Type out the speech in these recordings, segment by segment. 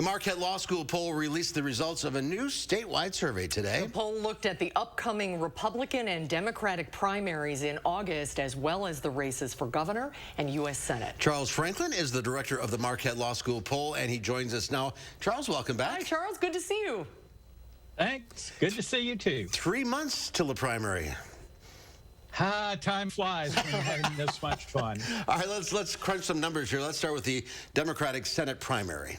The Marquette Law School poll released the results of a new statewide survey today. The poll looked at the upcoming Republican and Democratic primaries in August, as well as the races for governor and U.S. Senate. Charles Franklin is the director of the Marquette Law School poll, and he joins us now. Charles, welcome back. Hi, Charles. Good to see you. Thanks. Good to see you, too. 3 months till the primary. Time flies when you're having this much fun. All right, let's crunch some numbers here. Let's start with the Democratic Senate primary.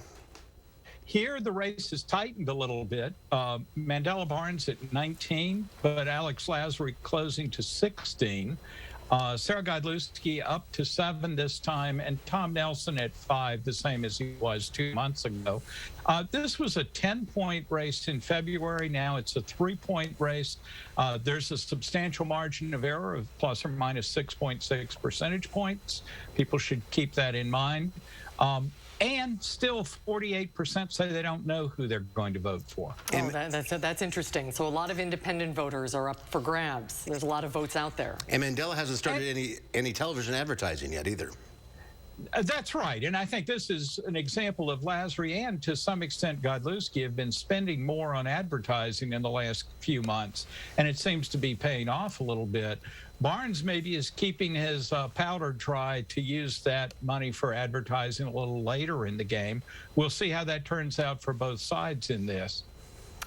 Here, the race has tightened a little bit. Mandela Barnes at 19, but Alex Lasry closing to 16. Sarah Godlewski up to 7 this time, and Tom Nelson at 5, the same as he was 2 months ago. This was a 10-point race in February. Now it's a 3-point race. There's a substantial margin of error of plus or minus 6.6 percentage points. People should keep that in mind. And still 48% say they don't know who they're going to vote for. Oh, that's interesting. So a lot of independent voters are up for grabs. There's a lot of votes out there. And Mandela hasn't started any television advertising yet either. That's right. And I think this is an example of Lasry and, to some extent, Godlewski have been spending more on advertising in the last few months, and it seems to be paying off a little bit. Barnes maybe is keeping his powder dry to use that money for advertising a little later in the game. We'll see how that turns out for both sides in this.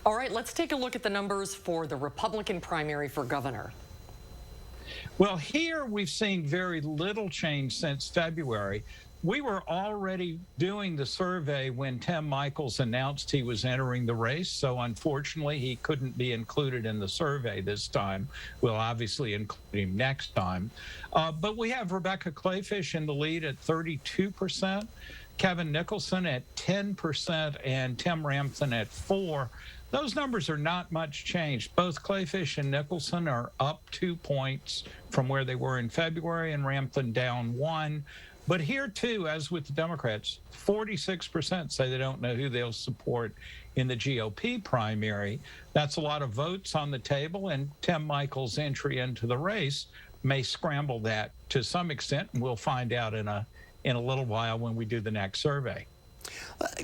All right, let's take a look at the numbers for the Republican primary for governor. Well, here we've seen very little change since February. We were already doing the survey when Tim Michels announced he was entering the race, so unfortunately he couldn't be included in the survey this time. We'll obviously include him next time. But we have Rebecca Clayfish in the lead at 32%, Kevin Nicholson at 10%, and Tim Ramthun at 4%. Those numbers are not much changed. Both Clayfish and Nicholson are up 2 points from where they were in February, and Ramthun down 1. But here, too, as with the Democrats, 46% say they don't know who they'll support in the GOP primary. That's a lot of votes on the table, and Tim Michels' entry into the race may scramble that to some extent, and we'll find out in a little while when we do the next survey.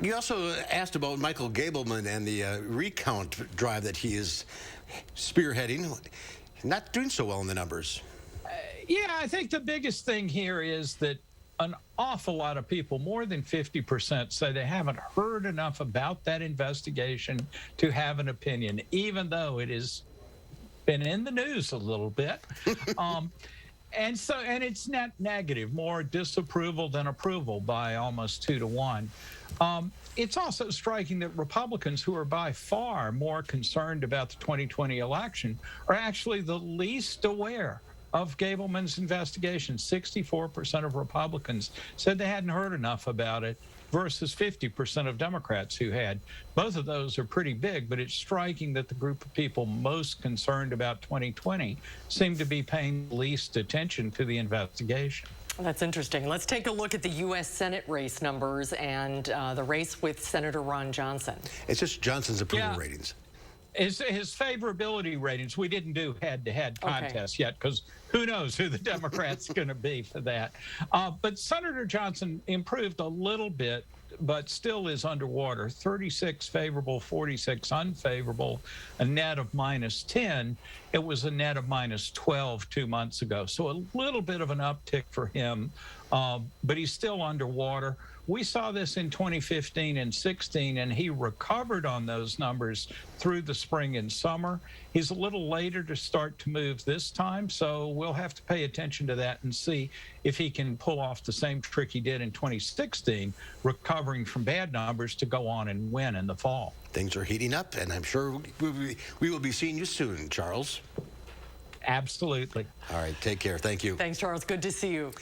You also asked about Michael Gableman and the recount drive that he is spearheading. Not doing so well in the numbers. Yeah, I think the biggest thing here is that an awful lot of people, more than 50%, say they haven't heard enough about that investigation to have an opinion, even though it has been in the news a little bit. And it's net negative, more disapproval than approval by almost 2 to 1. It's also striking that Republicans, who are by far more concerned about the 2020 election, are actually the least aware of Gableman's investigation. 64% of Republicans said they hadn't heard enough about it versus 50% of Democrats who had. Both of those are pretty big, but it's striking that the group of people most concerned about 2020 seem to be paying least attention to the investigation. That's interesting. Let's take a look at the U.S. Senate race numbers and the race with Senator Ron Johnson. It's just Johnson's approval ratings. His favorability ratings, we didn't do head-to-head contests yet, because who knows who the Democrat's going to be for that. But Senator Johnson improved a little bit, but still is underwater. 36 favorable, 46 unfavorable, a net of -10. It was a net of -12 2 months ago. So a little bit of an uptick for him, but he's still underwater. We saw this in 2015 and 16, and he recovered on those numbers through the spring and summer. He's a little later to start to move this time, so we'll have to pay attention to that and see if he can pull off the same trick he did in 2016, recovering from bad numbers to go on and win in the fall. Things are heating up, and I'm sure we will be seeing you soon, Charles. Absolutely. All right, take care. Thank you. Thanks, Charles. Good to see you.